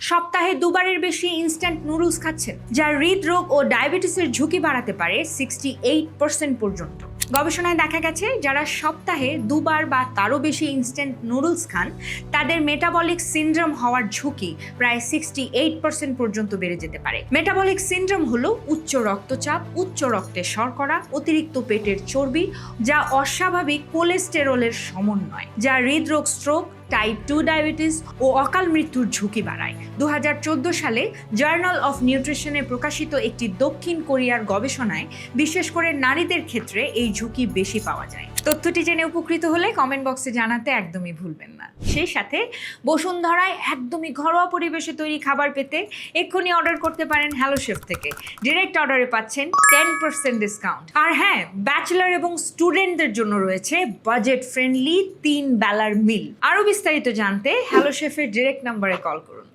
সপ্তাহে দুবারের বেশি instant noodles খাচ্ছেন, যা হৃদরোগ ও ডায়াবেটিসের ঝুঁকি বাড়াতে পারে 68% পর্যন্ত। গবেষণায় দেখা গেছে যারা সপ্তাহে দুবার বা তারও বেশি ইনস্ট্যান্ট নুডলস খান তাদের মেটাবলিক সিনড্রোম হওয়ার ঝুঁকি প্রায় 68% পর্যন্ত বেড়ে যেতে পারে। মেটাবলিক সিনড্রোম হলো উচ্চ রক্তচাপ, উচ্চ রক্তে শর্করা, অতিরিক্ত পেটের চর্বি, যা অস্বাভাবিক কোলেস্টেরলের সমন্বয়, যা হৃদরোগ, স্ট্রোক, টাইপ 2 ডায়াবেটিস ও অকাল মৃত্যুর ঝুঁকি বাড়ায়। 2014 সালে জার্নাল অফ নিউট্রিশনে প্রকাশিত একটি দক্ষিণ কোরিয়ার গবেষণায় বিশেষ করে নারীদের ক্ষেত্রে এই ঝুঁকি বেশি পাওয়া যায়। তথ্যটি জেনে উপকৃত হলে কমেন্ট বক্সে জানাতে একদমই ভুলবেন না। সেই সাথে বসুন্ধরায় একদমই ঘরোয়া পরিবেশে তৈরি খাবার পেতে এক্ষুনি অর্ডার করতে পারেন হ্যালো শেফ থেকে। ডিরেক্ট অর্ডারে পাচ্ছেন 10% ডিসকাউন্ট। আর হ্যাঁ, ব্যাচেলর এবং স্টুডেন্টদের জন্য রয়েছে বাজেট ফ্রেন্ডলি 3 বেলার মিল। আরও বিস্তারিত জানতে হ্যালো শেফের ডিরেক্ট নাম্বারে কল করুন।